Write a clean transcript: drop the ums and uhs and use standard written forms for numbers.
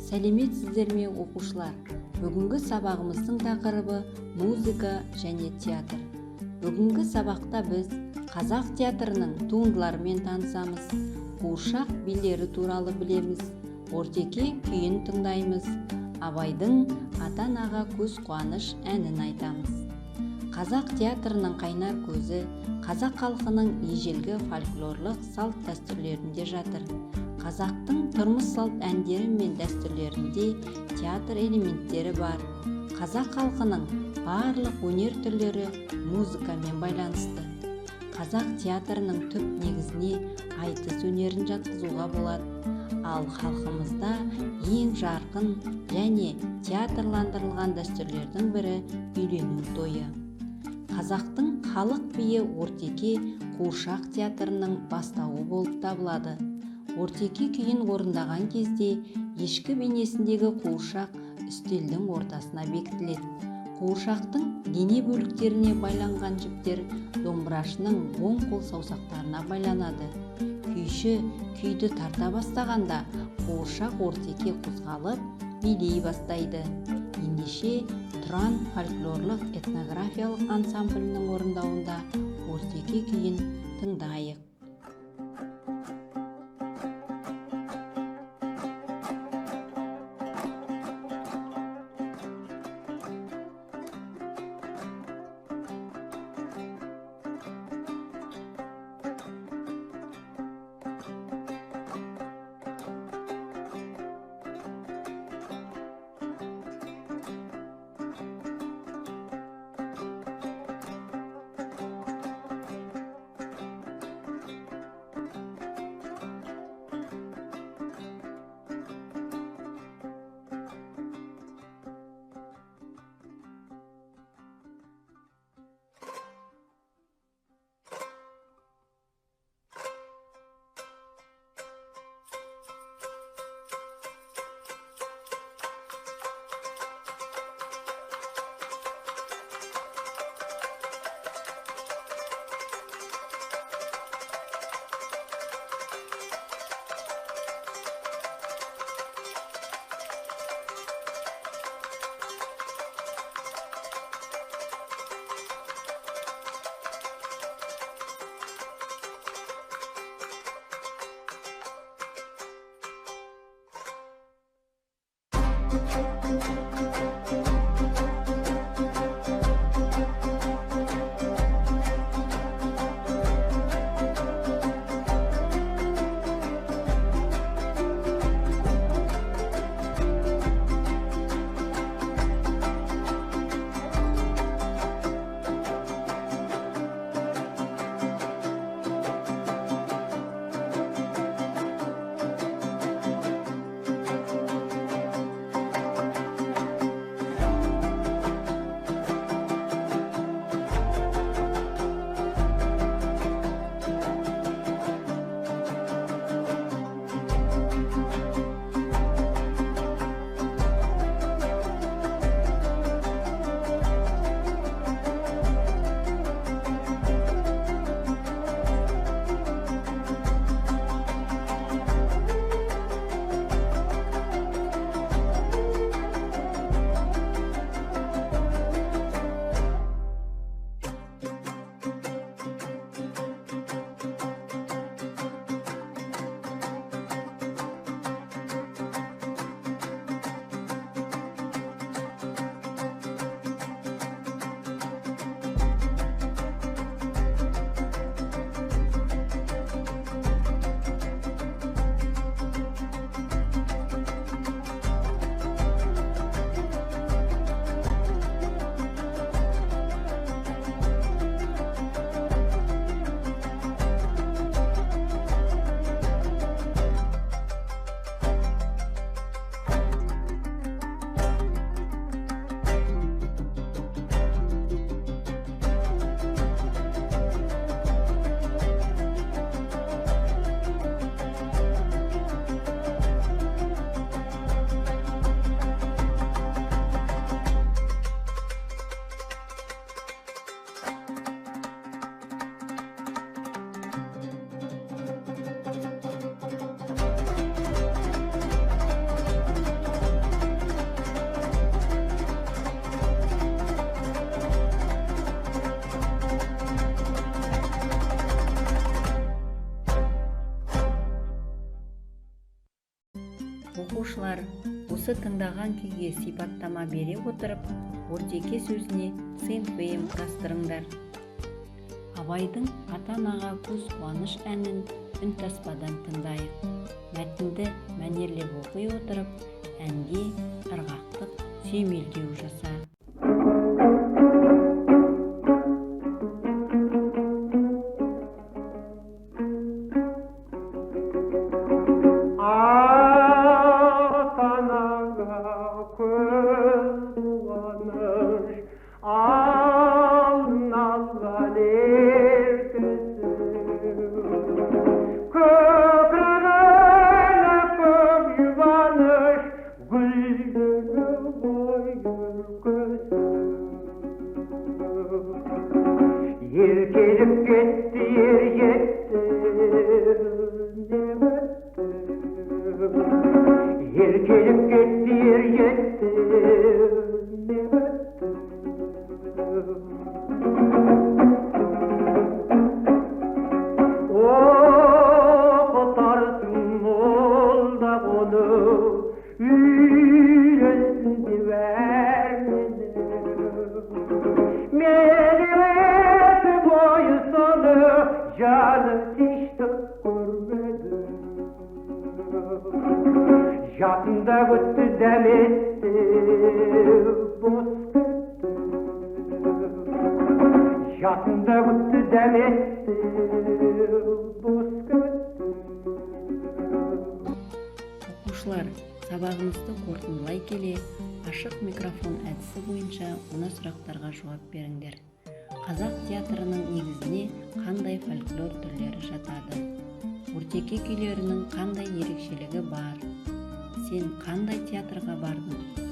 Сәлеметсіздер ме, оқушылар? Бүгінгі сабағымыздың тақырыбы музыка және театр. Бүгінгі сабақта біз қазақ театрының туындыларымен танысамыз, қуыршақ билері туралы білеміз, ортеке күйін тыңдаймыз, Абайдың ата-анаға көз қуаныш әнін айтамыз. Қазақ театрының қайнар көзі қазақ халқының ежелгі фольклорлық салт дәстүрлерінде жатыр. Қазақтың тұрмыс салт әндері мен дәстүрлерінде театр элементтері бар. Қазақ халқының барлық өнер түрлері музыкамен байланысты. Қазақ театрының түп негізіне айтыс өнерін жатқызуға болады. Ал халқымызда ең жарқын және театрландырылған дәстүрлердің бірі үйлену тойы. Қазақтың халық биі ортеке қуыршақ театрының бастауы болып табылады. Ортеке күйін орындаған кезде ешкі бейнесіндегі қуыршақ үстелдің ортасына бекітіледі. Қуыршақтың дене бөліктеріне байланған жіптер домбырашының оң қол саусақтарына байланады. Күйші күйді тарта бастағанда қуыршақ ортеке қозғалып билей бастайды. Ендеше Тұран фольклорлық этнографиялық ансамблінің орындауында ортеке күйін тыңдайық. Оқушылар, осы тыңдаған күйге сипаттама бере отырып, Ортеке сөзіне сын-пейім құрастырыңдар. Абайдың ата-анаға көз қуаныш әнін үнтаспадан тыңдайық. Мәтінді мәнерлеп оқи отырып, әнге ырғақтық сүйемелдеу жаса. Еркеліп кетті, ер-жетті, еркеліп кетті, ер-жетті, Опытарсың ол да оны, үйренсін деп әрмені. Canı tiştik görmedi, Jatında güttü demetti, boz gitti. Jatında güttü demetti, boz gitti. Оқушылар, сабағымызды қорытындылай келе, ашық микрофон әдісі бойынша мына сұрақтарға жауап беріңдер. Қазақ театрының негізіне қандай фольклор түрлері жатады? Ортеке күйлерінің қандай ерекшелігі бар? Сен қандай театрға бардың?